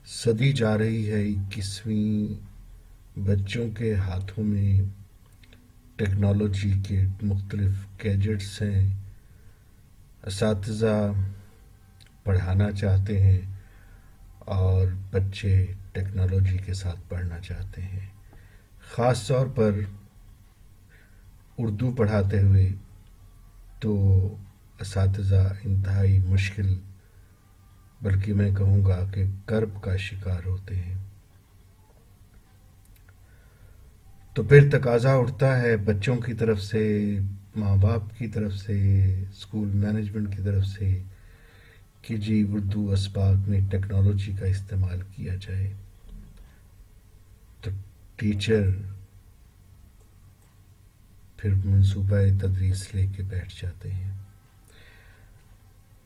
صدی جا رہی ہے 21ویں، بچوں کے ہاتھوں میں ٹیکنالوجی کے مختلف گیجٹس ہیں، اساتذہ پڑھانا چاہتے ہیں اور بچے ٹیکنالوجی کے ساتھ پڑھنا چاہتے ہیں، خاص طور پر اردو پڑھاتے ہوئے تو اساتذہ انتہائی مشکل، بلکہ میں کہوں گا کہ کرب کا شکار ہوتے ہیں۔ تو پھر تقاضا اٹھتا ہے بچوں کی طرف سے، ماں باپ کی طرف سے، اسکول مینجمنٹ کی طرف سے کہ جی اردو اسباق میں ٹیکنالوجی کا استعمال کیا جائے۔ تو ٹیچر پھر منصوبہ تدریس لے کے بیٹھ جاتے ہیں۔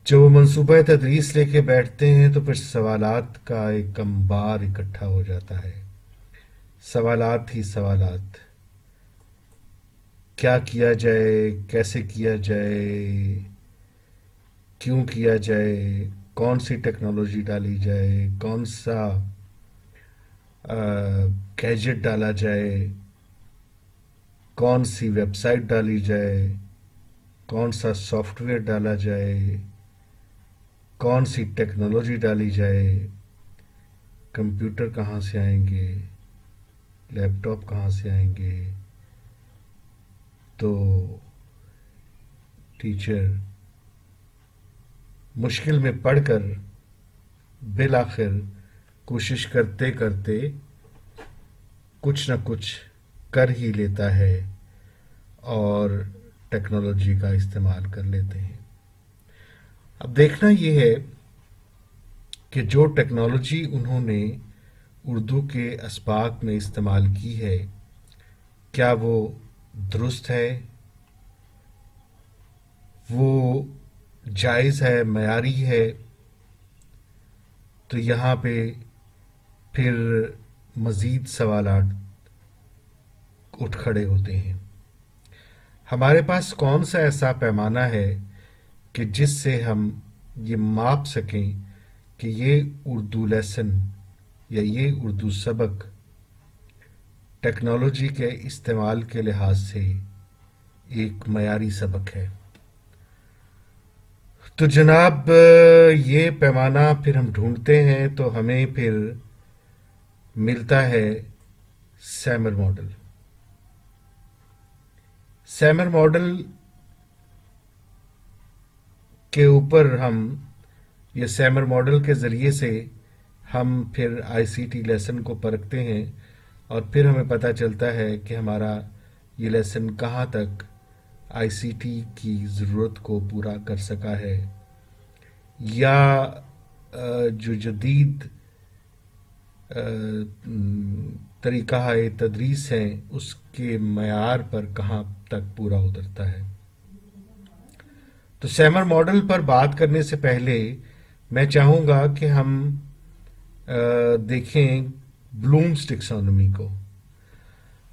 جب وہ منصوبہ تدریس لے کے بیٹھتے ہیں تو پھر سوالات کا ایک انبار اکٹھا ہو جاتا ہے، سوالات ہی سوالات، کیا کیا جائے، کیسے کیا جائے، کیوں کیا جائے، کون سی ٹیکنالوجی ڈالی جائے، کون سا گیجٹ ڈالا جائے، کون سی ویب سائٹ ڈالی جائے، کون سا سافٹ ویئر ڈالا جائے، کون سی ٹیکنالوجی ڈالی جائے، کمپیوٹر کہاں سے آئیں گے، لیپ ٹاپ کہاں سے آئیں گے۔ تو ٹیچر مشکل میں پڑھ کر بالآخر کوشش کرتے کرتے کچھ نہ کچھ کر ہی لیتا ہے اور ٹیکنالوجی کا استعمال کر لیتے ہیں۔ اب دیکھنا یہ ہے کہ جو ٹیکنالوجی انہوں نے اردو کے اسباق میں استعمال کی ہے، کیا وہ درست ہے، وہ جائز ہے، معیاری ہے۔ تو یہاں پہ پھر مزید سوالات اٹھ کھڑے ہوتے ہیں۔ ہمارے پاس کون سا ایسا پیمانہ ہے کہ جس سے ہم یہ ماپ سکیں کہ یہ اردو لیسن یا یہ اردو سبق ٹیکنالوجی کے استعمال کے لحاظ سے ایک معیاری سبق ہے؟ تو جناب یہ پیمانہ پھر ہم ڈھونڈتے ہیں تو ہمیں پھر ملتا ہے سیمر ماڈل۔ سیمر ماڈل کے اوپر ہم، یا سیمر ماڈل کے ذریعے سے ہم پھر آئی سی ٹی لیسن کو پرکھتے ہیں اور پھر ہمیں پتہ چلتا ہے کہ ہمارا یہ لیسن کہاں تک آئی سی ٹی کی ضرورت کو پورا کر سکا ہے، یا جو جدید طریقہ تدریس ہیں اس کے معیار پر کہاں تک پورا اترتا ہے۔ تو سیمر ماڈل پر بات کرنے سے پہلے میں چاہوں گا کہ ہم دیکھیں بلومز ٹیکسانومی کو۔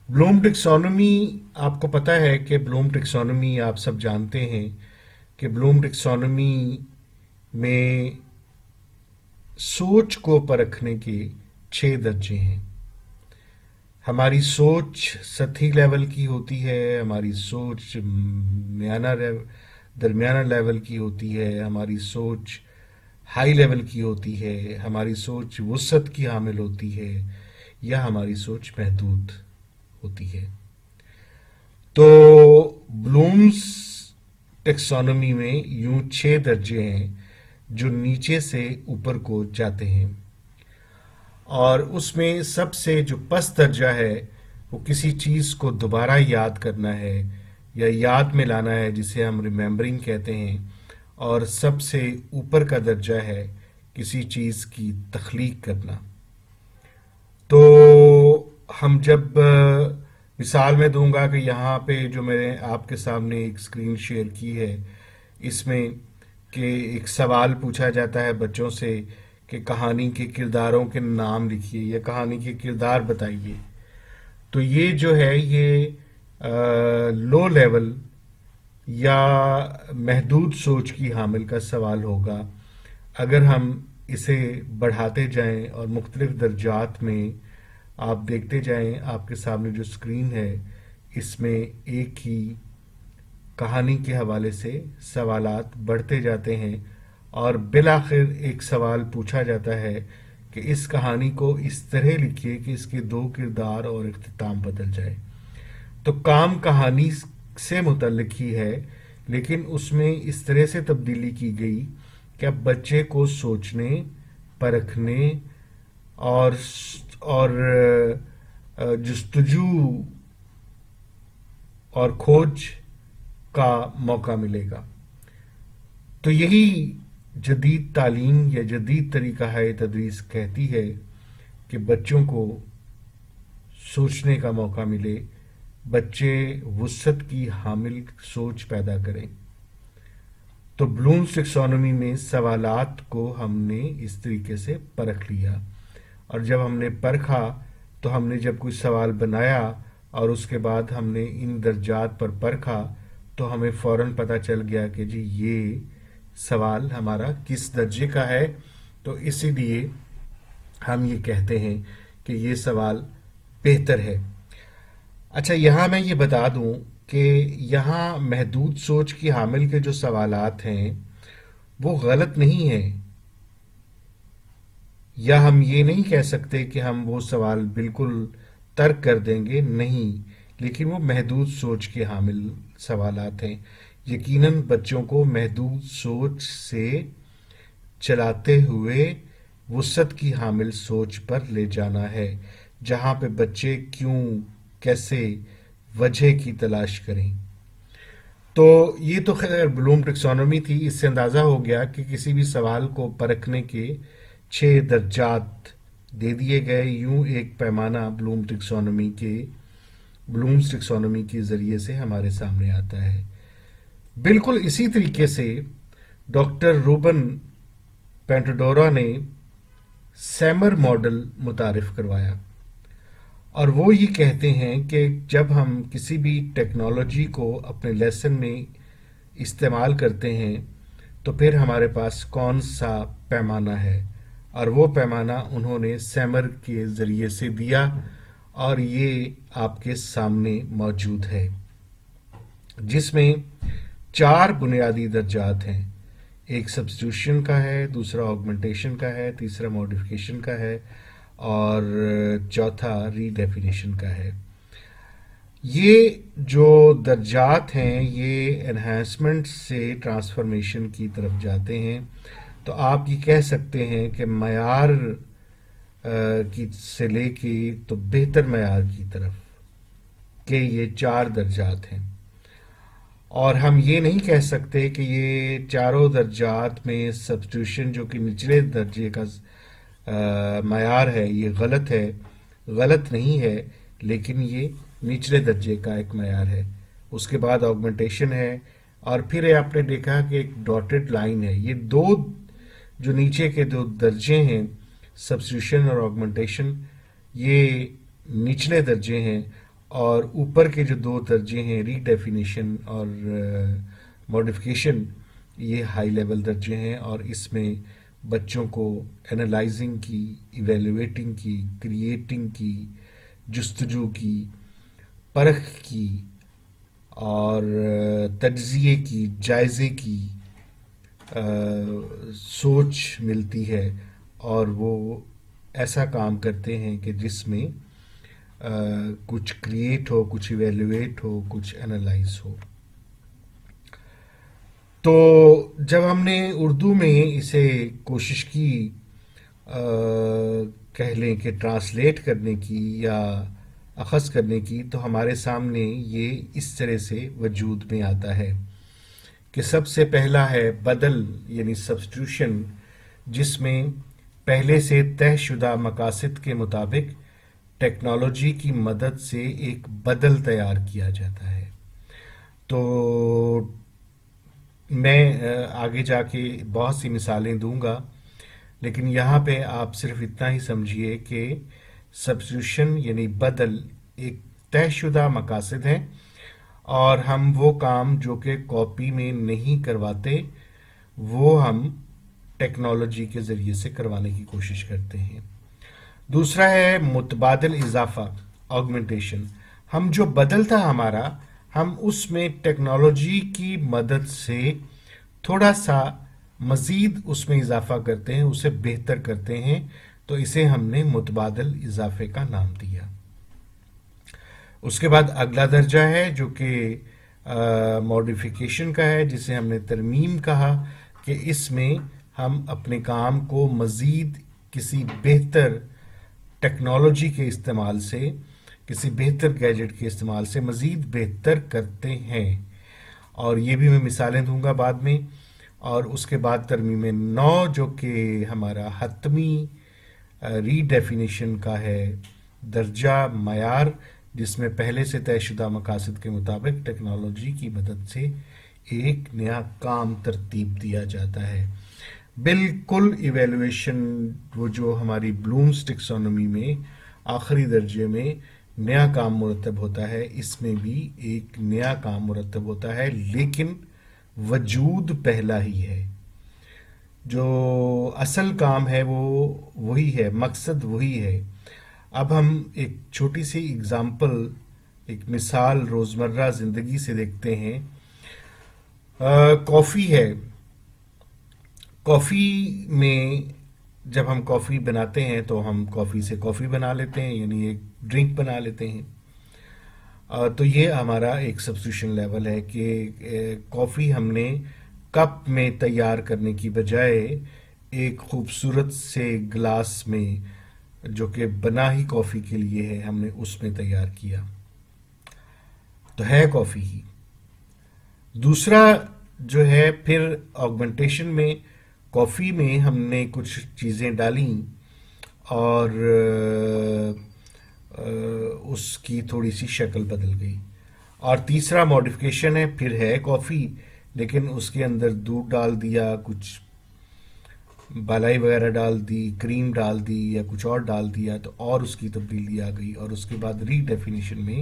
بلوم ٹیکسانومی، آپ کو پتہ ہے کہ بلوم ٹیکسانومی آپ سب جانتے ہیں کہ بلوم ٹیکسانومی میں سوچ کو پرکھنے کے 6 درجے ہیں۔ ہماری سوچ سطحی لیول کی ہوتی ہے، ہماری سوچ درمیانہ لیول کی ہوتی ہے، ہماری سوچ ہائی لیول کی ہوتی ہے، ہماری سوچ وسعت کی حامل ہوتی ہے، یا ہماری سوچ محدود ہوتی ہے۔ تو بلومز ٹیکسانومی میں یوں 6 درجے ہیں جو نیچے سے اوپر کو جاتے ہیں، اور اس میں سب سے جو پس درجہ ہے وہ کسی چیز کو دوبارہ یاد کرنا ہے یا یاد میں لانا ہے، جسے ہم ریممبرنگ کہتے ہیں، اور سب سے اوپر کا درجہ ہے کسی چیز کی تخلیق کرنا۔ تو ہم جب مثال میں دوں گا کہ یہاں پہ جو میں نے آپ کے سامنے ایک اسکرین شیئر کی ہے، اس میں کہ ایک سوال پوچھا جاتا ہے بچوں سے کہ کہانی کے کرداروں کے نام لکھیے یا کہانی کے کردار بتائیے۔ تو یہ جو ہے یہ لو لیول یا محدود سوچ کی حامل کا سوال ہوگا۔ اگر ہم اسے بڑھاتے جائیں اور مختلف درجات میں آپ دیکھتے جائیں. آپ کے سامنے جو اسکرین ہے اس میں ایک ہی کہانی کے حوالے سے سوالات بڑھتے جاتے ہیں اور بالآخر ایک سوال پوچھا جاتا ہے کہ اس کہانی کو اس طرح لکھیے کہ اس کے دو کردار اور اختتام بدل جائے. تو کام کہانی سے متعلق ہی ہے، لیکن اس میں اس طرح سے تبدیلی کی گئی کہ اب بچے کو سوچنے، پرکھنے اور جستجو اور کھوج کا موقع ملے گا. تو یہی جدید تعلیم یا جدید طریقہ ہے تدریس کہتی ہے کہ بچوں کو سوچنے کا موقع ملے، بچے وسعت کی حامل سوچ پیدا کریں. تو بلومز ٹیکسانومی میں سوالات کو ہم نے اس طریقے سے پرکھ لیا، اور جب ہم نے پرکھا تو ہم نے جب کوئی سوال بنایا اور اس کے بعد ہم نے ان درجات پر پرکھا تو ہمیں فوراً پتہ چل گیا کہ جی یہ سوال ہمارا کس درجے کا ہے. تو اسی لیے ہم یہ کہتے ہیں کہ یہ سوال بہتر ہے. اچھا، یہاں میں یہ بتا دوں کہ یہاں محدود سوچ کی حامل کے جو سوالات ہیں وہ غلط نہیں ہیں، یا ہم یہ نہیں کہہ سکتے کہ ہم وہ سوال بالکل ترک کر دیں گے، نہیں، لیکن وہ محدود سوچ کے حامل سوالات ہیں. یقیناً بچوں کو محدود سوچ سے چلاتے ہوئے وسعت کی حامل سوچ پر لے جانا ہے، جہاں پہ بچے کیوں، کیسے، وجہ کی تلاش کریں. تو یہ تو خیر بلوم ٹیکسانومی تھی. اس سے اندازہ ہو گیا کہ کسی بھی سوال کو پرکھنے کے 6 درجات دے دیے گئے. یوں ایک پیمانہ بلومز ٹیکسانومی کے ذریعے سے ہمارے سامنے آتا ہے. بالکل اسی طریقے سے ڈاکٹر روبن پینٹوڈورا نے سیمر ماڈل متعارف کروایا، اور وہ یہ کہتے ہیں کہ جب ہم کسی بھی ٹیکنالوجی کو اپنے لیسن میں استعمال کرتے ہیں تو پھر ہمارے پاس کون سا پیمانہ ہے، اور وہ پیمانہ انہوں نے سیمر کے ذریعے سے دیا، اور یہ آپ کے سامنے موجود ہے، جس میں 4 بنیادی درجات ہیں. ایک سبسٹیوشن کا ہے، دوسرا آگمنٹیشن کا ہے، تیسرا موڈیفیکیشن کا ہے، اور چوتھا ری ڈیفینیشن کا ہے. یہ جو درجات ہیں یہ انہینسمنٹ سے ٹرانسفارمیشن کی طرف جاتے ہیں. تو آپ یہ کہہ سکتے ہیں کہ معیار کی سے لے کے تو بہتر معیار کی طرف کہ یہ 4 درجات ہیں. اور ہم یہ نہیں کہہ سکتے کہ یہ چاروں درجات میں سبسٹیوشن جو کہ نچلے درجے کا معیار ہے یہ غلط ہے. غلط نہیں ہے، لیکن یہ نچلے درجے کا ایک معیار ہے. اس کے بعد آگمنٹیشن ہے، اور پھر آپ نے دیکھا کہ ایک ڈاٹڈ لائن ہے. یہ دو جو نیچے کے 2 درجے ہیں، سبسٹیوشن اور آگمنٹیشن، یہ نچلے درجے ہیں، اور اوپر کے جو 2 درجے ہیں ری ڈیفینیشن اور موڈیفیکیشن، یہ ہائی لیول درجے ہیں. اور اس میں بچوں کو انالائزنگ کی، ایویلویٹنگ کی، کریٹنگ کی، جستجو کی، پرکھ کی، اور تجزیے کی، جائزے کی سوچ ملتی ہے، اور وہ ایسا کام کرتے ہیں کہ جس میں کچھ کریٹ ہو، کچھ ایویلویٹ ہو، کچھ انالائز ہو. تو جب ہم نے اردو میں اسے کوشش کی کہہ لیں کہ ٹرانسلیٹ کرنے کی یا اخذ کرنے کی، تو ہمارے سامنے یہ اس طرح سے وجود میں آتا ہے کہ سب سے پہلا ہے بدل، یعنی سبسٹیوشن، جس میں پہلے سے طے شدہ مقاصد کے مطابق ٹیکنالوجی کی مدد سے ایک بدل تیار کیا جاتا ہے. تو میں آگے جا کے بہت سی مثالیں دوں گا، لیکن یہاں پہ آپ صرف اتنا ہی سمجھیے کہ سبسٹیوشن یعنی بدل ایک طے شدہ مقاصد ہیں، اور ہم وہ کام جو کہ کاپی میں نہیں کرواتے وہ ہم ٹیکنالوجی کے ذریعے سے کروانے کی کوشش کرتے ہیں. دوسرا ہے متبادل اضافہ، آگمنٹیشن. ہم جو بدل تھا ہمارا، ہم اس میں ٹیکنالوجی کی مدد سے تھوڑا سا مزید اس میں اضافہ کرتے ہیں، اسے بہتر کرتے ہیں، تو اسے ہم نے متبادل اضافے کا نام دیا. اس کے بعد اگلا درجہ ہے جو کہ ماڈیفیکیشن کا ہے، جسے ہم نے ترمیم کہا، کہ اس میں ہم اپنے کام کو مزید کسی بہتر ٹیکنالوجی کے استعمال سے، کسی بہتر گیجٹ کے استعمال سے مزید بہتر کرتے ہیں. اور یہ بھی میں مثالیں دوں گا بعد میں. اور اس کے بعد ترمیم 9 جو کہ ہمارا حتمی ری ڈیفینیشن کا ہے درجہ معیار، جس میں پہلے سے طے شدہ مقاصد کے مطابق ٹیکنالوجی کی مدد سے ایک نیا کام ترتیب دیا جاتا ہے. بالکل ایویلویشن وہ جو ہماری بلومز ٹیکسانومی میں آخری درجے میں نیا کام مرتب ہوتا ہے، اس میں بھی ایک نیا کام مرتب ہوتا ہے، لیکن وجود پہلا ہی ہے. جو اصل کام ہے وہ وہی ہے، مقصد وہی ہے. اب ہم ایک چھوٹی سی اگزامپل، ایک مثال روزمرہ زندگی سے دیکھتے ہیں. کافی ہے. کافی میں جب ہم کافی بناتے ہیں تو ہم کافی سے کافی بنا لیتے ہیں، یعنی ایک ڈرنک بنا لیتے ہیں. تو یہ ہمارا ایک سبسٹیوشن لیول ہے کہ کافی ہم نے کپ میں تیار کرنے کی بجائے ایک خوبصورت سے گلاس میں، جو کہ بنا ہی کافی کے لیے ہے، ہم نے اس میں تیار کیا، تو ہے کافی ہی. دوسرا جو ہے پھر آگمنٹیشن میں، کافی میں ہم نے کچھ چیزیں ڈالیں اور اس کی تھوڑی سی شکل بدل گئی. اور تیسرا ماڈیفکیشن ہے، پھر ہے کافی لیکن اس کے اندر دودھ ڈال دیا، کچھ بالائی وغیرہ ڈال دی، کریم ڈال دی یا کچھ اور ڈال دیا، تو اور اس کی تبدیلی آ گئی. اور اس کے بعد ری ڈیفینیشن میں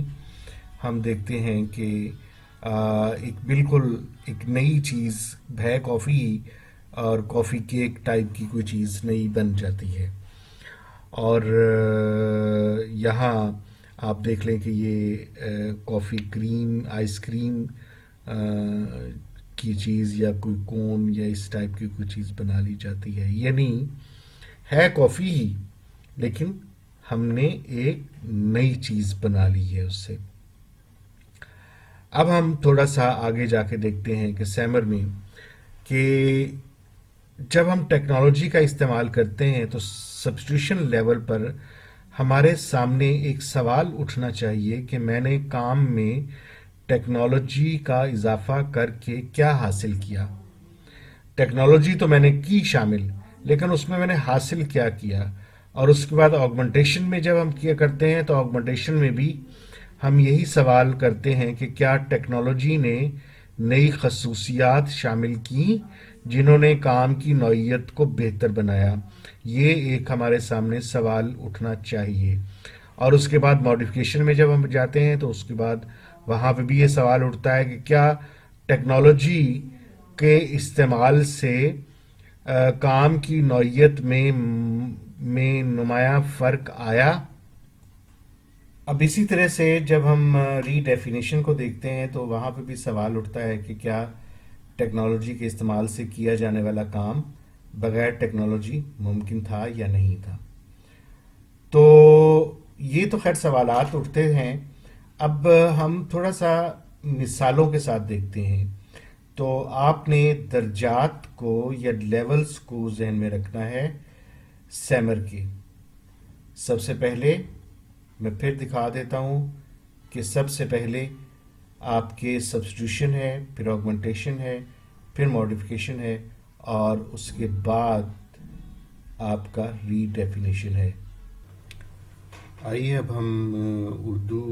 ہم دیکھتے ہیں کہ ایک بالکل ایک نئی چیز ہے کافی، اور کافی کیک ٹائپ کی کوئی چیز نئی بن جاتی ہے. اور یہاں آپ دیکھ لیں کہ یہ کافی کریم، آئس کریم کی چیز یا کوئی کون یا اس ٹائپ کی کوئی چیز بنا لی جاتی ہے. یعنی ہے کافی ہی لیکن ہم نے ایک نئی چیز بنا لی ہے اس سے. اب ہم تھوڑا سا آگے جا کے دیکھتے ہیں کہ سیمر میں، کہ جب ہم ٹیکنالوجی کا استعمال کرتے ہیں تو سبسٹیوشن لیول پر ہمارے سامنے ایک سوال اٹھنا چاہیے کہ میں نے کام میں ٹیکنالوجی کا اضافہ کر کے کیا حاصل کیا. ٹیکنالوجی تو میں نے کی شامل، لیکن اس میں نے حاصل کیا کیا. اور اس کے بعد آگمنٹیشن میں جب ہم کیا کرتے ہیں تو آگمنٹیشن میں بھی ہم یہی سوال کرتے ہیں کہ کیا ٹیکنالوجی نے نئی خصوصیات شامل کی جنہوں نے کام کی نوعیت کو بہتر بنایا. یہ ایک ہمارے سامنے سوال اٹھنا چاہیے. اور اس کے بعد ماڈیفکیشن میں جب ہم جاتے ہیں تو اس کے بعد وہاں پہ بھی یہ سوال اٹھتا ہے کہ کیا ٹیکنالوجی کے استعمال سے کام کی نوعیت میں نمایاں فرق آیا. اب اسی طرح سے جب ہم ری ڈیفینیشن کو دیکھتے ہیں تو وہاں پہ بھی سوال اٹھتا ہے کہ کیا ٹیکنالوجی کے استعمال سے کیا جانے والا کام بغیر ٹیکنالوجی ممکن تھا یا نہیں تھا. تو یہ تو خیر سوالات اٹھتے ہیں. اب ہم تھوڑا سا مثالوں کے ساتھ دیکھتے ہیں. تو آپ نے درجات کو یا لیولز کو ذہن میں رکھنا ہے سیمر کے. سب سے پہلے میں پھر دکھا دیتا ہوں کہ سب سے پہلے آپ کے سبسٹیوشن ہے، پھر آگمنٹیشن ہے، پھر ماڈیفکیشن ہے، اور اس کے بعد آپ کا ری ڈیفینیشن ہے. آئیے اب ہم اردو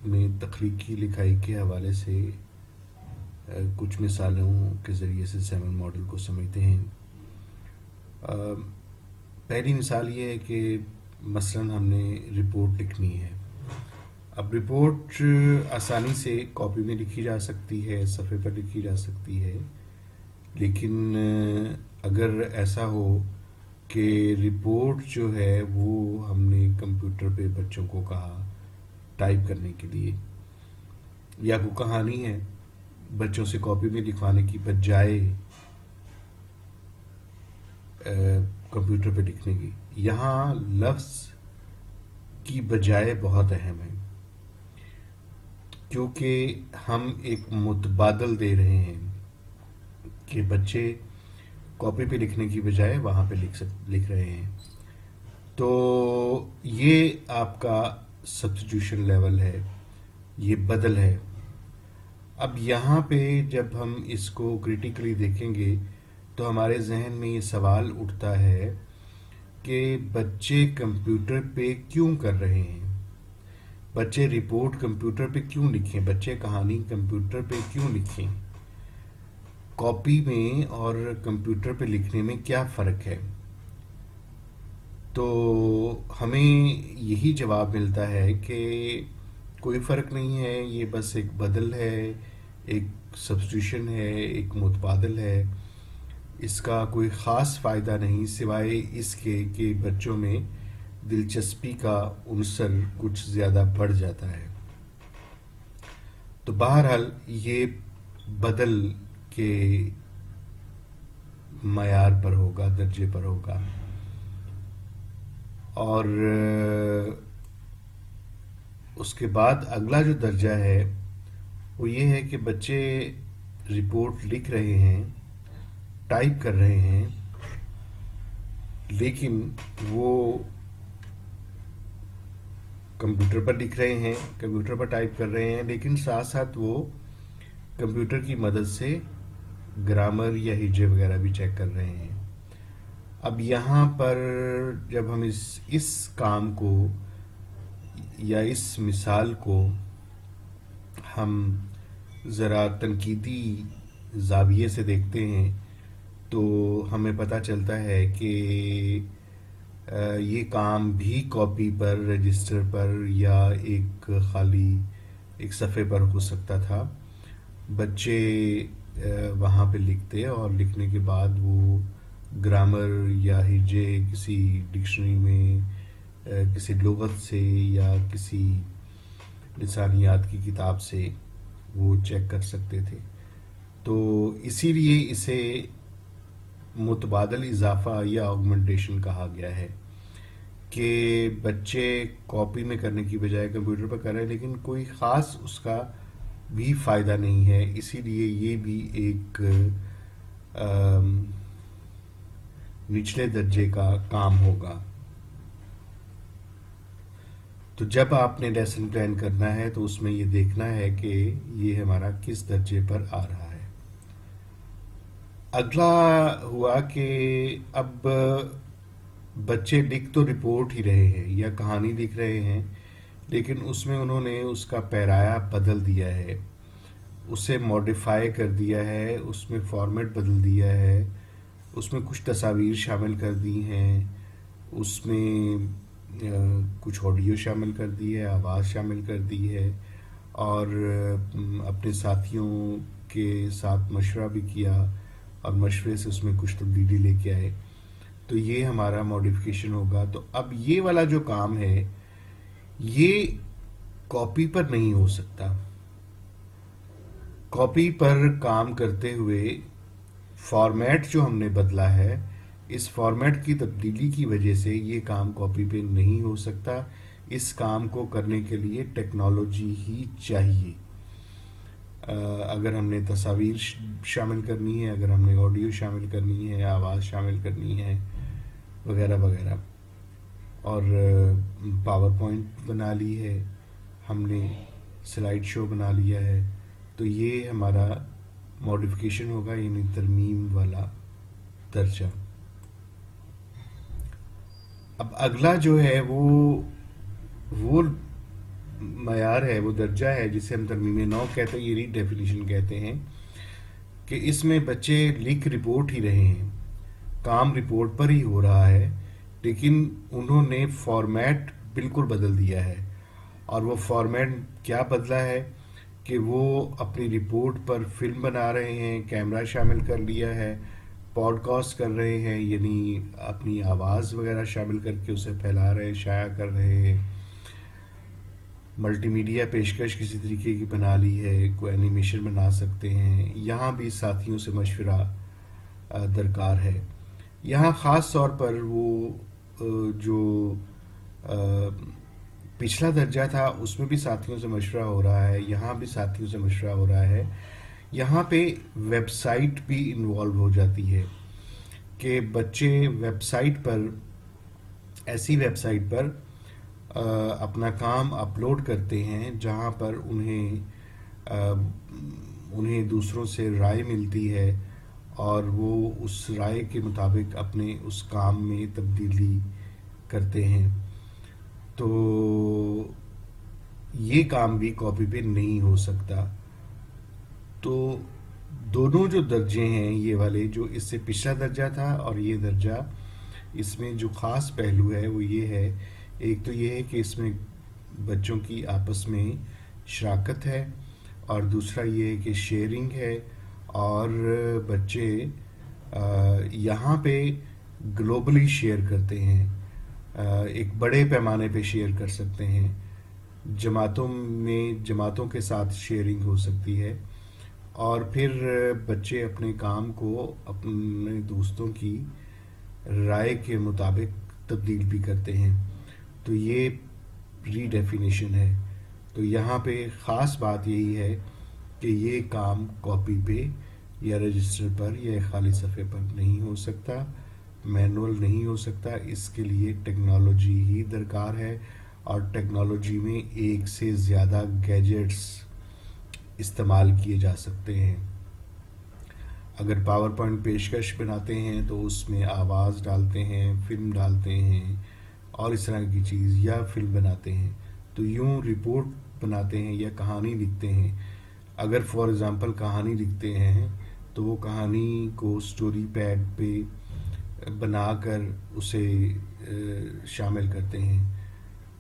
میں تخلیقی لکھائی کے حوالے سے کچھ مثالوں کے ذریعے سے سیمر ماڈل کو سمجھتے ہیں. پہلی مثال یہ ہے کہ مثلا ہم نے رپورٹ لکھنی ہے. اب رپورٹ آسانی سے کاپی میں لکھی جا سکتی ہے، صفحے پر لکھی جا سکتی ہے، لیکن اگر ایسا ہو کہ رپورٹ جو ہے وہ ہم نے کمپیوٹر پہ بچوں کو کہا ٹائپ کرنے کے لیے، یا کوئی کہانی ہے بچوں سے کاپی میں لکھوانے کی بجائے کمپیوٹر پہ لکھنے کی، یہاں لفظ کی بجائے بہت اہم ہے، کیونکہ ہم ایک متبادل دے رہے ہیں کہ بچے کاپی پہ لکھنے کی بجائے وہاں پہ لکھ رہے ہیں. تو یہ آپ کا سبسٹیوشن لیول ہے، یہ بدل ہے. اب یہاں پہ جب ہم اس کو کریٹیکلی دیکھیں گے تو ہمارے ذہن میں یہ سوال اٹھتا ہے کہ بچے کمپیوٹر پہ کیوں کر رہے ہیں، بچے رپورٹ کمپیوٹر پہ کیوں لکھیں، بچے کہانی کمپیوٹر پہ کیوں لکھیں، کاپی میں اور کمپیوٹر پہ لکھنے میں کیا فرق ہے. تو ہمیں یہی جواب ملتا ہے کہ کوئی فرق نہیں ہے، یہ بس ایک بدل ہے، ایک سبسٹیوشن ہے، ایک متبادل ہے. اس کا کوئی خاص فائدہ نہیں سوائے اس کے کہ بچوں میں دلچسپی کا عنصر کچھ زیادہ بڑھ جاتا ہے. تو بہرحال یہ بدل کے معیار پر ہوگا، درجے پر ہوگا. اور اس کے بعد اگلا جو درجہ ہے وہ یہ ہے کہ بچے رپورٹ لکھ رہے ہیں، ٹائپ کر رہے ہیں، لیکن وہ کمپیوٹر پر لکھ رہے ہیں، کمپیوٹر پر ٹائپ کر رہے ہیں، لیکن ساتھ ساتھ وہ کمپیوٹر کی مدد سے گرامر یا ہجے وغیرہ بھی چیک کر رہے ہیں. اب یہاں پر جب ہم اس کام کو یا اس مثال کو ہم ذرا تنقیدی زاویے سے دیکھتے ہیں تو ہمیں پتہ چلتا ہے کہ یہ کام بھی کاپی پر، رجسٹر پر یا ایک خالی ایک صفحے پر ہو سکتا تھا. بچے وہاں پہ لکھتے اور لکھنے کے بعد وہ گرامر یا ہجے کسی ڈکشنری میں کسی لغت سے یا کسی لسانیات کی کتاب سے وہ چیک کر سکتے تھے. تو اسی لیے اسے متبادل اضافہ یا آگمنٹیشن کہا گیا ہے کہ بچے کاپی میں کرنے کی بجائے کمپیوٹر پر کر رہے ہیں، لیکن کوئی خاص اس کا بھی فائدہ نہیں ہے. اسی لیے یہ بھی ایک نچلے درجے کا کام ہوگا. تو جب آپ نے لیسن پلان کرنا ہے تو اس میں یہ دیکھنا ہے کہ یہ ہمارا کس درجے پر آ رہا ہے. اگلا ہوا کہ اب بچے لکھ تو رپورٹ ہی رہے ہیں یا کہانی لکھ رہے ہیں، لیکن اس میں انہوں نے اس کا پیرایا بدل دیا ہے، اسے ماڈیفائی کر دیا ہے، اس میں فارمیٹ بدل دیا ہے، اس میں کچھ تصاویر شامل کر دی ہیں، اس میں کچھ آڈیو شامل کر دی ہے، آواز شامل کر دی ہے، اور اپنے ساتھیوں کے ساتھ مشورہ بھی کیا اور مشورے سے اس میں کچھ تبدیلی لے کے آئے. تو یہ ہمارا ماڈیفیکیشن ہوگا. تو اب یہ والا جو کام ہے یہ کاپی پر نہیں ہو سکتا. کاپی پر کام کرتے ہوئے فارمیٹ جو ہم نے بدلا ہے، اس فارمیٹ کی تبدیلی کی وجہ سے یہ کام کاپی پہ نہیں ہو سکتا. اس کام کو کرنے کے لیے ٹیکنالوجی ہی چاہیے. اگر ہم نے تصاویر شامل کرنی ہے، اگر ہم نے آڈیو شامل کرنی ہے، آواز شامل کرنی ہے وغیرہ وغیرہ، اور پاور پوائنٹ بنا لی ہے، ہم نے سلائیڈ شو بنا لیا ہے، تو یہ ہمارا ماڈیفیکیشن ہوگا، یعنی ترمیم والا درجہ. اب اگلا جو ہے وہ معیار ہے، وہ درجہ ہے جسے ہم ترمیم نو کہتے ہیں، یہ ری ڈیفینیشن کہتے ہیں، کہ اس میں بچے لکھ رپورٹ ہی رہے ہیں، کام رپورٹ پر ہی ہو رہا ہے، لیکن انہوں نے فارمیٹ بالکل بدل دیا ہے. اور وہ فارمیٹ کیا بدلا ہے کہ وہ اپنی رپورٹ پر فلم بنا رہے ہیں، کیمرہ شامل کر لیا ہے، پوڈ کاسٹ کر رہے ہیں، یعنی اپنی آواز وغیرہ شامل کر کے اسے پھیلا رہے ہیں، شائع کر رہے ہیں، ملٹی میڈیا پیشکش کسی طریقے کی بنا لی ہے، کوئی اینیمیشن بنا سکتے ہیں، یہاں بھی ساتھیوں سے مشورہ درکار ہے. یہاں خاص طور پر وہ جو پچھلا درجہ تھا اس میں بھی ساتھیوں سے مشورہ ہو رہا ہے، یہاں بھی ساتھیوں سے مشورہ ہو رہا ہے. یہاں پہ ویب سائٹ بھی انوالو ہو جاتی ہے کہ بچے ویب سائٹ پر، ایسی ویب سائٹ پر اپنا کام اپلوڈ کرتے ہیں جہاں پر انہیں دوسروں سے رائے ملتی ہے اور وہ اس رائے کے مطابق اپنے اس کام میں تبدیلی کرتے ہیں. تو یہ کام بھی کاپی پہ نہیں ہو سکتا. تو دونوں جو درجے ہیں یہ والے، جو اس سے پچھلا درجہ تھا اور یہ درجہ، اس میں جو خاص پہلو ہے وہ یہ ہے، ایک تو یہ ہے کہ اس میں بچوں کی آپس میں شراکت ہے، اور دوسرا یہ ہے کہ شیئرنگ ہے، اور بچے یہاں پہ گلوبلی شیئر کرتے ہیں، ایک بڑے پیمانے پہ شیئر کر سکتے ہیں. جماعتوں کے ساتھ شیئرنگ ہو سکتی ہے، اور پھر بچے اپنے کام کو اپنے دوستوں کی رائے کے مطابق تبدیل بھی کرتے ہیں. تو یہ ری ڈیفینیشن ہے. تو یہاں پہ خاص بات یہی ہے کہ یہ کام کاپی پہ یا رجسٹر پر یا خالی صفحے پر نہیں ہو سکتا، مینول نہیں ہو سکتا. اس کے لیے ٹیکنالوجی ہی درکار ہے، اور ٹیکنالوجی میں ایک سے زیادہ گیجٹس استعمال کیے جا سکتے ہیں. اگر پاور پوائنٹ پیشکش بناتے ہیں تو اس میں آواز ڈالتے ہیں، فلم ڈالتے ہیں اور اس طرح کی چیز، یا فلم بناتے ہیں تو یوں رپورٹ بناتے ہیں یا کہانی لکھتے ہیں. اگر فار ایگزامپل کہانی لکھتے ہیں تو وہ کہانی کو سٹوری پیڈ پہ بنا کر اسے شامل کرتے ہیں،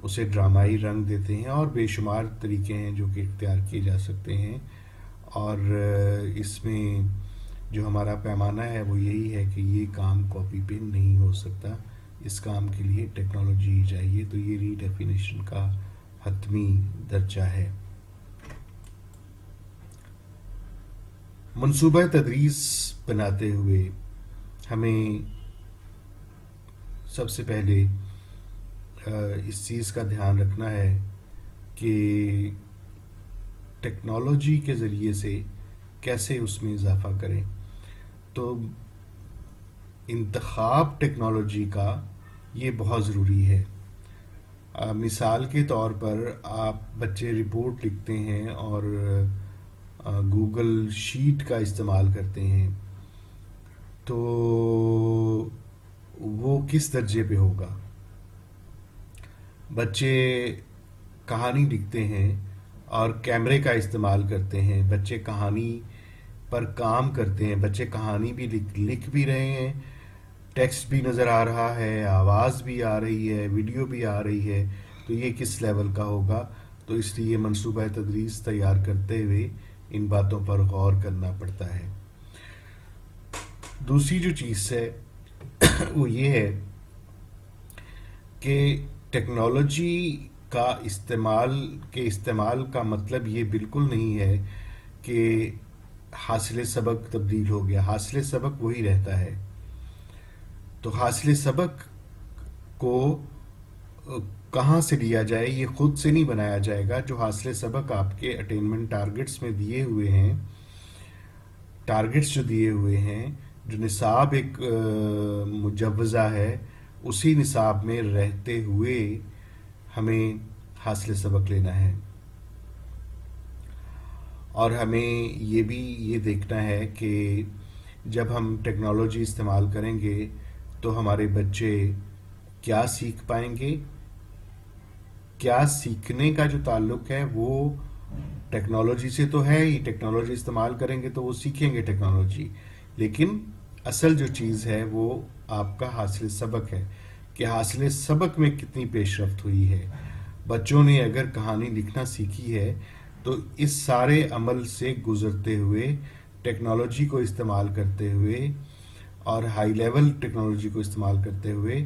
اسے ڈرامائی رنگ دیتے ہیں، اور بے شمار طریقے ہیں جو کہ اختیار کیے جا سکتے ہیں. اور اس میں جو ہمارا پیمانہ ہے وہ یہی ہے کہ یہ کام کاپی پہ نہیں ہو سکتا، اس کام کے لیے ٹیکنالوجی ہی چاہیے. تو یہ ری ڈیفینیشن کا حتمی درجہ ہے. منصوبہ تدریس بناتے ہوئے ہمیں سب سے پہلے اس چیز کا دھیان رکھنا ہے کہ ٹیکنالوجی کے ذریعے سے کیسے اس میں اضافہ کریں. تو انتخاب ٹیکنالوجی کا یہ بہت ضروری ہے. مثال کے طور پر آپ بچے رپورٹ لکھتے ہیں اور گوگل شیٹ کا استعمال کرتے ہیں، تو وہ کس درجے پہ ہوگا؟ بچے کہانی لکھتے ہیں اور کیمرے کا استعمال کرتے ہیں، بچے کہانی پر کام کرتے ہیں، بچے کہانی بھی لکھ بھی رہے ہیں، ٹیکسٹ بھی نظر آ رہا ہے، آواز بھی آ رہی ہے، ویڈیو بھی آ رہی ہے. تو یہ کس لیول کا ہوگا؟ تو اس لیے منصوبہ تدریس تیار کرتے ہوئے ان باتوں پر غور کرنا پڑتا ہے. دوسری جو چیز ہے وہ یہ ہے کہ ٹیکنالوجی کا استعمال کا مطلب یہ بالکل نہیں ہے کہ حاصل سبق تبدیل ہو گیا. حاصل سبق وہی رہتا ہے. تو حاصل سبق کو کہاں سے لیا جائے؟ یہ خود سے نہیں بنایا جائے گا. جو حاصل سبق آپ کے اٹینمنٹ ٹارگٹس میں دیے ہوئے ہیں، ٹارگٹس جو دیے ہوئے ہیں، جو نصاب ایک مجوزہ ہے، اسی نصاب میں رہتے ہوئے ہمیں حاصل سبق لینا ہے. اور ہمیں یہ بھی یہ دیکھنا ہے کہ جب ہم ٹیکنالوجی استعمال کریں گے تو ہمارے بچے کیا سیکھ پائیں گے. کیا سیکھنے کا جو تعلق ہے وہ ٹیکنالوجی سے تو ہے ہی، ٹیکنالوجی استعمال کریں گے تو وہ سیکھیں گے ٹیکنالوجی، لیکن اصل جو چیز ہے وہ آپ کا حاصل سبق ہے کہ حاصل سبق میں کتنی پیش رفت ہوئی ہے. بچوں نے اگر کہانی لکھنا سیکھی ہے تو اس سارے عمل سے گزرتے ہوئے، ٹیکنالوجی کو استعمال کرتے ہوئے اور ہائی لیول ٹیکنالوجی کو استعمال کرتے ہوئے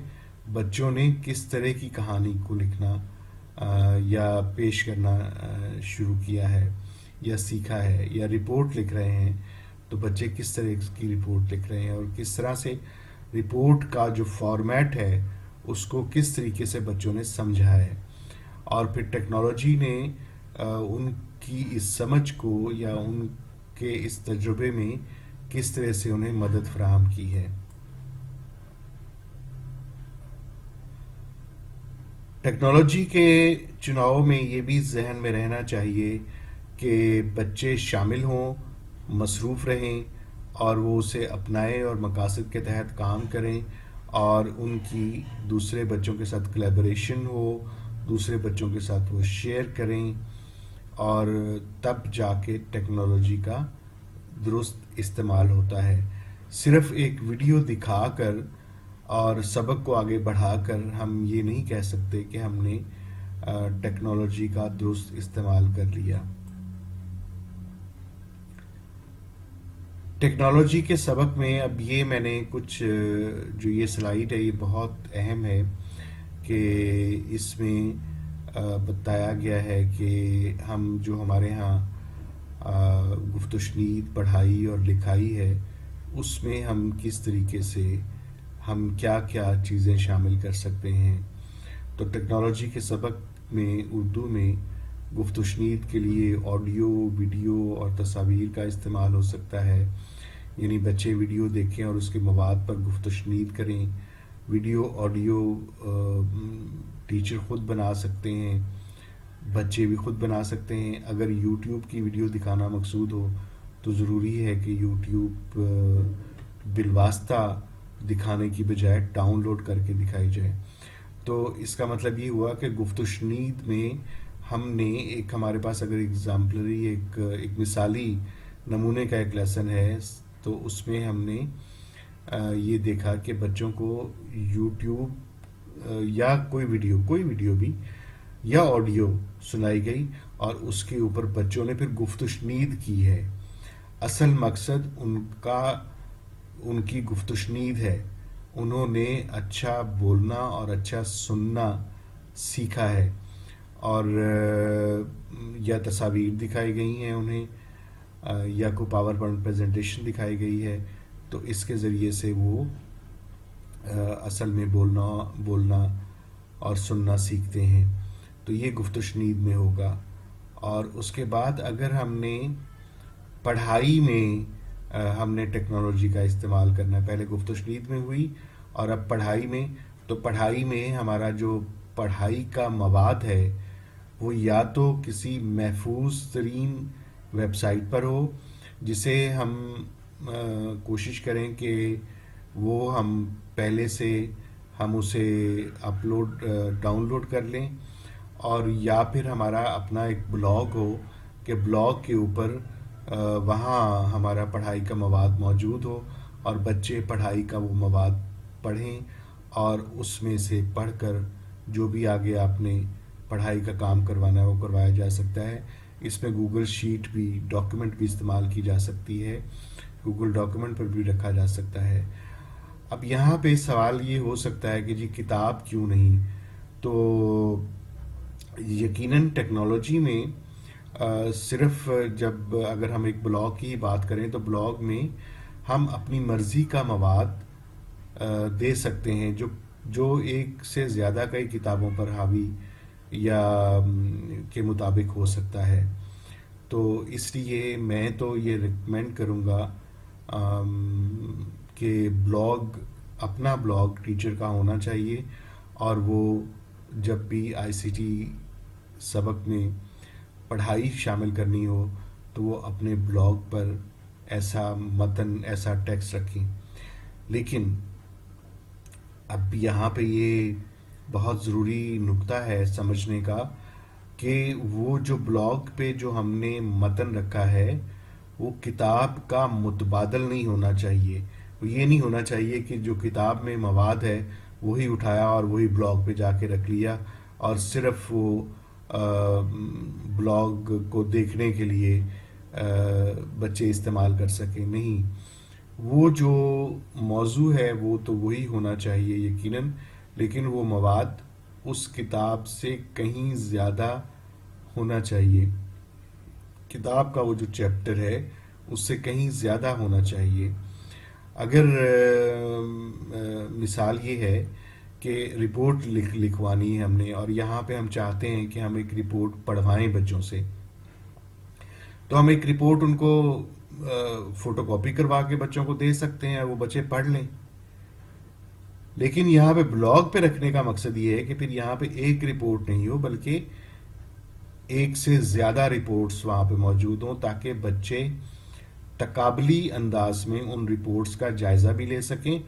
بچوں نے کس طرح کی کہانی کو لکھنا یا پیش کرنا شروع کیا ہے یا سیکھا ہے، یا رپورٹ لکھ رہے ہیں تو بچے کس طرح کی رپورٹ لکھ رہے ہیں، اور کس طرح سے رپورٹ کا جو فارمیٹ ہے اس کو کس طریقے سے بچوں نے سمجھا ہے، اور پھر ٹیکنالوجی نے ان کی اس سمجھ کو یا ان کے اس تجربے میں کس طرح سے انہیں مدد فراہم کی ہے۔ ٹیکنالوجی کے چناؤ میں یہ بھی ذہن میں رہنا چاہیے کہ بچے شامل ہوں، مصروف رہیں، اور وہ اسے اپنائیں اور مقاصد کے تحت کام کریں، اور ان کی دوسرے بچوں کے ساتھ کلیبریشن ہو، دوسرے بچوں کے ساتھ وہ شیئر کریں، اور تب جا کے ٹیکنالوجی کا درست استعمال ہوتا ہے۔ صرف ایک ویڈیو دکھا کر اور سبق کو آگے بڑھا کر ہم یہ نہیں کہہ سکتے کہ ہم نے ٹیکنالوجی کا درست استعمال کر لیا۔ ٹیکنالوجی کے سبق میں اب یہ میں نے کچھ جو یہ سلائیڈ ہے یہ بہت اہم ہے کہ اس میں بتایا گیا ہے کہ ہم جو ہمارے ہاں گفت و شنید، پڑھائی اور لکھائی ہے، اس میں ہم کس طریقے سے ہم کیا کیا چیزیں شامل کر سکتے ہیں۔ تو ٹیکنالوجی کے سبق میں اردو میں گفت و شنید کے لیے آڈیو، ویڈیو اور تصاویر کا استعمال ہو سکتا ہے، یعنی بچے ویڈیو دیکھیں اور اس کے مواد پر گفت و شنید کریں۔ ویڈیو، آڈیو ٹیچر خود بنا سکتے ہیں، بچے بھی خود بنا سکتے ہیں۔ اگر یوٹیوب کی ویڈیو دکھانا مقصود ہو تو ضروری ہے کہ یوٹیوب بالواسطہ دکھانے کی بجائے ڈاؤن لوڈ کر کے دکھائی جائے۔ تو اس کا مطلب یہ ہوا کہ گفت و شنید میں ہم نے ایک، ہمارے پاس اگر ایگزامپلری ایک مثالی نمونے کا ایک لیسن ہے تو اس میں ہم نے یہ دیکھا کہ بچوں کو یوٹیوب یا کوئی ویڈیو بھی یا آڈیو سنائی گئی اور اس کے اوپر بچوں نے پھر گفت و شنید کی ہے۔ اصل مقصد ان کی گفت و شنید ہے، انہوں نے اچھا بولنا اور اچھا سننا سیکھا ہے، اور یا تصاویر دکھائی گئی ہیں انہیں، یا کوئی پاور پوائنٹ پریزنٹیشن دکھائی گئی ہے، تو اس کے ذریعے سے وہ اصل میں بولنا اور سننا سیکھتے ہیں۔ تو یہ گفت و شنید میں ہوگا۔ اور اس کے بعد اگر ہم نے پڑھائی میں ہم نے ٹیکنالوجی کا استعمال کرنا، پہلے گفت و شنید میں ہوئی اور اب پڑھائی میں، تو پڑھائی میں ہمارا جو پڑھائی کا مواد ہے وہ یا تو کسی محفوظ ترین ویب سائٹ پر ہو، جسے ہم کوشش کریں کہ وہ ہم پہلے سے ہم اسے ڈاؤن لوڈ کر لیں، اور یا پھر ہمارا اپنا ایک بلاگ ہو کہ بلاگ کے اوپر وہاں ہمارا پڑھائی کا مواد موجود ہو اور بچے پڑھائی کا وہ مواد پڑھیں، اور اس میں سے پڑھ کر جو بھی آگے آپ نے پڑھائی کا کام کروانا ہے وہ کروایا جا سکتا ہے۔ اس میں گوگل شیٹ بھی، ڈاکیومنٹ بھی استعمال کی جا سکتی ہے، گوگل ڈاکیومنٹ پر بھی رکھا جا سکتا ہے۔ اب یہاں پہ سوال یہ ہو سکتا ہے کہ جی کتاب کیوں نہیں؟ تو یقیناً ٹیکنالوجی میں صرف جب اگر ہم ایک بلاگ کی بات کریں تو بلاگ میں ہم اپنی مرضی کا مواد دے سکتے ہیں جو ایک سے زیادہ کئی کتابوں پر حاوی یا کے مطابق ہو سکتا ہے۔ تو اس لیے میں تو یہ ریکمینڈ کروں گا کہ اپنا بلاگ ٹیچر کا ہونا چاہیے، اور وہ جب بھی آئی سی ٹی سبق میں پڑھائی شامل کرنی ہو تو وہ اپنے بلاگ پر ایسا متن، ایسا ٹیکسٹ رکھیں۔ لیکن اب یہاں پہ یہ بہت ضروری نکتہ ہے سمجھنے کا کہ وہ جو بلاگ پہ جو ہم نے متن رکھا ہے وہ کتاب کا متبادل نہیں ہونا چاہیے۔ یہ نہیں ہونا چاہیے کہ جو کتاب میں مواد ہے وہی اٹھایا اور وہی بلاگ پہ جا کے رکھ لیا اور صرف وہ بلاگ کو دیکھنے کے لیے بچے استعمال کر سکیں۔ نہیں، وہ جو موضوع ہے وہ تو وہی ہونا چاہیے یقیناً، لیکن وہ مواد اس کتاب سے کہیں زیادہ ہونا چاہیے. کتاب کا وہ جو چیپٹر ہے اس سے کہیں زیادہ ہونا چاہیے. اگر مثال یہ ہے کہ رپورٹ لکھوانی ہے ہم نے، اور یہاں پہ ہم چاہتے ہیں کہ ہم ایک رپورٹ پڑھوائیں بچوں سے، تو ہم ایک رپورٹ ان کو فوٹو کاپی کروا کے بچوں کو دے سکتے ہیں، وہ بچے پڑھ لیں. لیکن یہاں پہ بلاگ پہ رکھنے کا مقصد یہ ہے کہ پھر یہاں پہ ایک رپورٹ نہیں ہو، بلکہ ایک سے زیادہ رپورٹس وہاں پہ موجود ہوں، تاکہ بچے تقابلی انداز میں ان رپورٹس کا جائزہ بھی لے سکیں،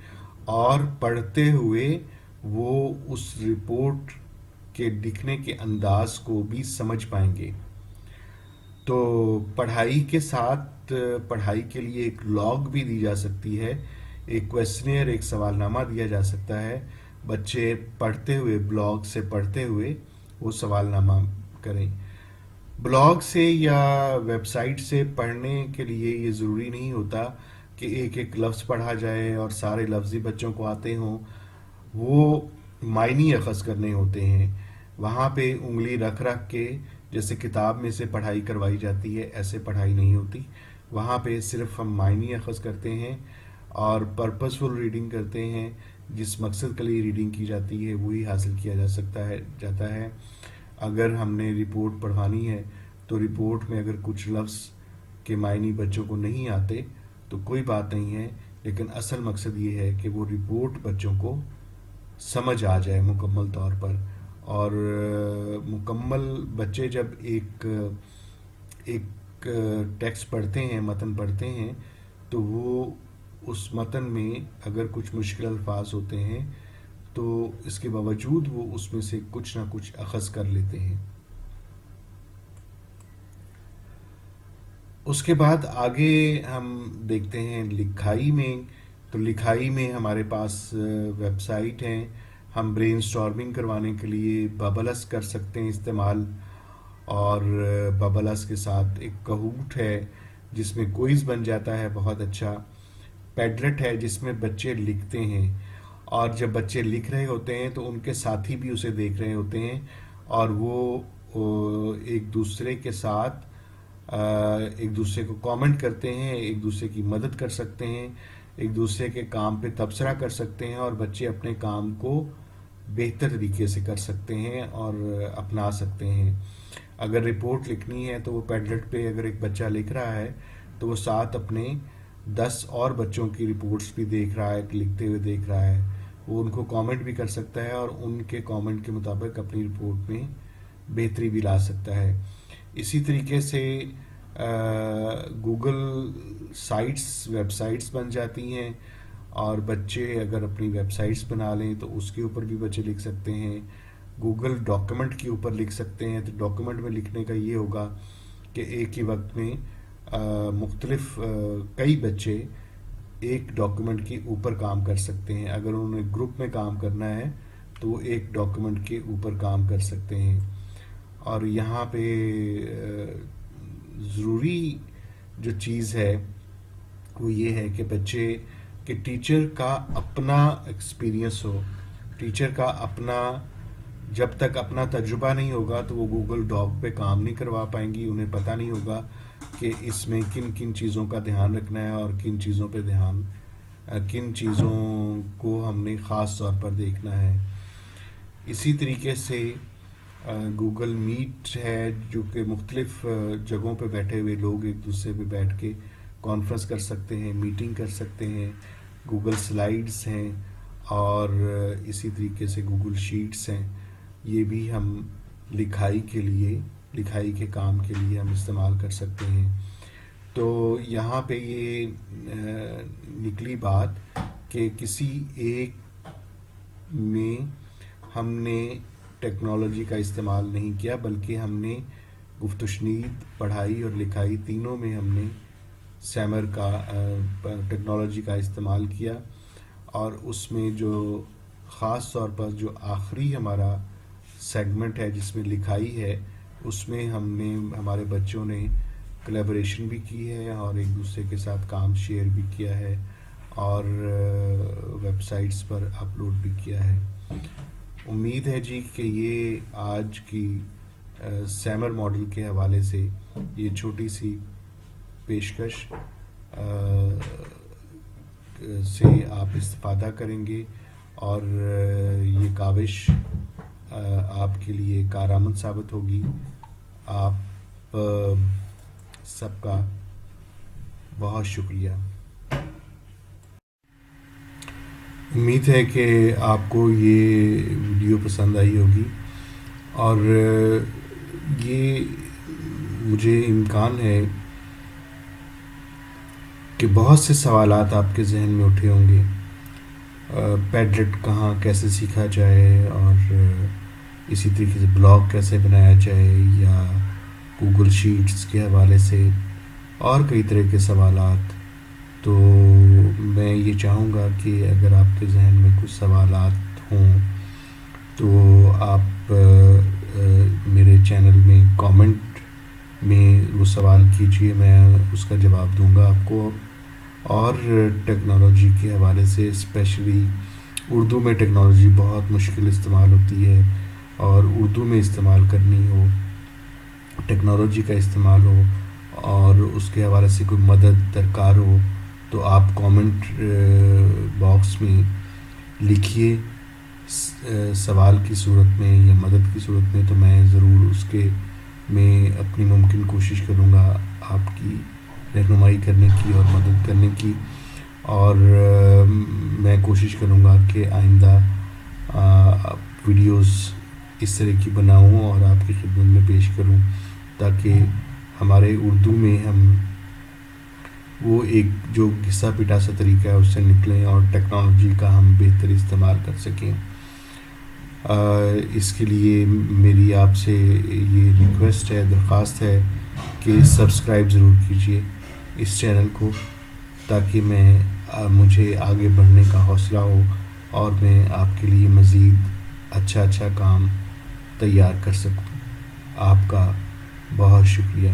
اور پڑھتے ہوئے وہ اس رپورٹ کے لکھنے کے انداز کو بھی سمجھ پائیں گے. تو پڑھائی کے ساتھ پڑھائی کے لیے ایک لاگ بھی دی جا سکتی ہے، ایک کویسچنیئر، ایک سوال نامہ دیا جا سکتا ہے. بچے پڑھتے ہوئے، بلاگ سے پڑھتے ہوئے وہ سوال نامہ کریں. بلاگ سے یا ویب سائٹ سے پڑھنے کے لیے یہ ضروری نہیں ہوتا کہ ایک ایک لفظ پڑھا جائے اور سارے لفظ ہی بچوں کو آتے ہوں. وہ معنی اخذ کرنے ہوتے ہیں. وہاں پہ انگلی رکھ رکھ کے جیسے کتاب میں سے پڑھائی کروائی جاتی ہے، ایسے پڑھائی نہیں ہوتی. وہاں پہ صرف ہم معنی اخذ کرتے ہیں اور پرپزفل ریڈنگ کرتے ہیں. جس مقصد کے لیے ریڈنگ کی جاتی ہے وہی حاصل کیا جاتا ہے. اگر ہم نے رپورٹ پڑھوانی ہے تو رپورٹ میں اگر کچھ لفظ کے معنی بچوں کو نہیں آتے تو کوئی بات نہیں ہے، لیکن اصل مقصد یہ ہے کہ وہ رپورٹ بچوں کو سمجھ آ جائے مکمل طور پر. اور مکمل بچے جب ایک ایک ٹیکسٹ پڑھتے ہیں، متن پڑھتے ہیں، تو وہ اس متن میں اگر کچھ مشکل الفاظ ہوتے ہیں تو اس کے باوجود وہ اس میں سے کچھ نہ کچھ اخذ کر لیتے ہیں. اس کے بعد آگے ہم دیکھتے ہیں لکھائی میں. تو لکھائی میں ہمارے پاس ویب سائٹ ہیں. ہم برین سٹارمنگ کروانے کے لیے ببلس کر سکتے ہیں استعمال، اور ببلس کے ساتھ ایک کہوٹ ہے جس میں کوئز بن جاتا ہے بہت اچھا. پیڈلٹ ہے جس میں بچے لکھتے ہیں، اور جب بچے لکھ رہے ہوتے ہیں تو ان کے ساتھی بھی اسے دیکھ رہے ہوتے ہیں، اور وہ ایک دوسرے کے ساتھ ایک دوسرے کو کامنٹ کرتے ہیں، ایک دوسرے کی مدد کر سکتے ہیں، ایک دوسرے کے کام پہ تبصرہ کر سکتے ہیں، اور بچے اپنے کام کو بہتر طریقے سے کر سکتے ہیں اور اپنا سکتے ہیں. اگر رپورٹ لکھنی ہے تو وہ پیڈلٹ پہ اگر ایک بچہ لکھ رہا ہے تو وہ ساتھ اپنے 10 اور بچوں کی رپورٹس بھی دیکھ رہا ہے، لکھتے ہوئے دیکھ رہا ہے. وہ ان کو کامنٹ بھی کر سکتا ہے اور ان کے کامنٹ کے مطابق اپنی رپورٹ میں بہتری بھی لا سکتا ہے. اسی طریقے سے گوگل سائٹس، ویب سائٹس بن جاتی ہیں، اور بچے اگر اپنی ویب سائٹس بنا لیں تو اس کے اوپر بھی بچے لکھ سکتے ہیں. گوگل ڈاکیومنٹ کے اوپر لکھ سکتے ہیں. تو ڈاکیومنٹ میں لکھنے کا یہ ہوگا کہ ایک ہی وقت میں مختلف کئی بچے ایک ڈاکیومنٹ کے اوپر کام کر سکتے ہیں. اگر انہوں نے گروپ میں کام کرنا ہے تو وہ ایک ڈاکیومنٹ کے اوپر کام کر سکتے ہیں. اور یہاں پہ ضروری جو چیز ہے وہ یہ ہے کہ بچے کہ ٹیچر کا اپنا ایکسپیرینس ہو. ٹیچر کا اپنا، جب تک اپنا تجربہ نہیں ہوگا تو وہ گوگل ڈاک پہ کام نہیں کروا پائیں گی. انہیں پتہ نہیں ہوگا کہ اس میں کن کن چیزوں کا دھیان رکھنا ہے اور کن چیزوں پہ کن چیزوں کو ہم نے خاص طور پر دیکھنا ہے. اسی طریقے سے گوگل میٹ ہے جو کہ مختلف جگہوں پہ بیٹھے ہوئے لوگ ایک دوسرے پہ بیٹھ کے کانفرنس کر سکتے ہیں، میٹنگ کر سکتے ہیں. گوگل سلائیڈز ہیں، اور اسی طریقے سے گوگل شیٹس ہیں. یہ بھی ہم لکھائی کے کام کے لیے ہم استعمال کر سکتے ہیں. تو یہاں پہ یہ نکلی بات کہ کسی ایک میں ہم نے ٹیکنالوجی کا استعمال نہیں کیا، بلکہ ہم نے گفت و شنید، پڑھائی اور لکھائی تینوں میں ہم نے سیمر کا ٹیکنالوجی کا استعمال کیا. اور اس میں جو خاص طور پر جو آخری ہمارا سیگمنٹ ہے جس میں لکھائی ہے، اس میں ہمارے بچوں نے کولیبوریشن بھی کی ہے اور ایک دوسرے کے ساتھ کام شیئر بھی کیا ہے. اور ویب سائٹس پر اپلوڈ بھی کیا ہے. امید ہے جی کہ یہ آج کی سیمر ماڈل کے حوالے سے یہ چھوٹی سی پیشکش سے آپ استفادہ کریں گے اور یہ کاوش آپ کے لیے کارآمد ثابت ہوگی. آپ سب کا بہت شکریہ. امید ہے کہ آپ کو یہ ویڈیو پسند آئی ہوگی اور یہ مجھے امکان ہے کہ بہت سے سوالات آپ کے ذہن میں اٹھے ہوں گے. پیڈلٹ کہاں کیسے سیکھا جائے اور اسی طریقے سے بلاگ کیسے بنایا جائے یا گوگل شیٹس کے حوالے سے اور کئی طرح کے سوالات. تو میں یہ چاہوں گا کہ اگر آپ کے ذہن میں کچھ سوالات ہوں تو آپ میرے چینل میں کامنٹ میں وہ سوال کیجئے، میں اس کا جواب دوں گا آپ کو. اور ٹیکنالوجی کے حوالے سے اسپیشلی اردو میں ٹیکنالوجی بہت مشکل استعمال ہوتی ہے، اور اردو میں استعمال کرنی ہو، ٹیکنالوجی کا استعمال ہو اور اس کے حوالے سے کوئی مدد درکار ہو تو آپ کامنٹ باکس میں لکھیے سوال کی صورت میں یا مدد کی صورت میں، تو میں ضرور اس کے میں اپنی ممکن کوشش کروں گا آپ کی رہنمائی کرنے کی اور مدد کرنے کی. اور میں کوشش کروں گا کہ آئندہ ویڈیوز اس طرح کی بناؤں اور آپ کی خدمت میں پیش کروں تاکہ ہمارے اردو میں ہم وہ ایک جو گھسا پٹا سا طریقہ ہے اس سے نکلیں اور ٹیکنالوجی کا ہم بہتر استعمال کر سکیں. اس کے لیے میری آپ سے یہ ریکویسٹ ہے، درخواست ہے کہ سبسکرائب ضرور کیجئے اس چینل کو تاکہ مجھے آگے بڑھنے کا حوصلہ ہو اور میں آپ کے لیے مزید اچھا کام تیار کر سکوں. آپ کا بہت شکریہ.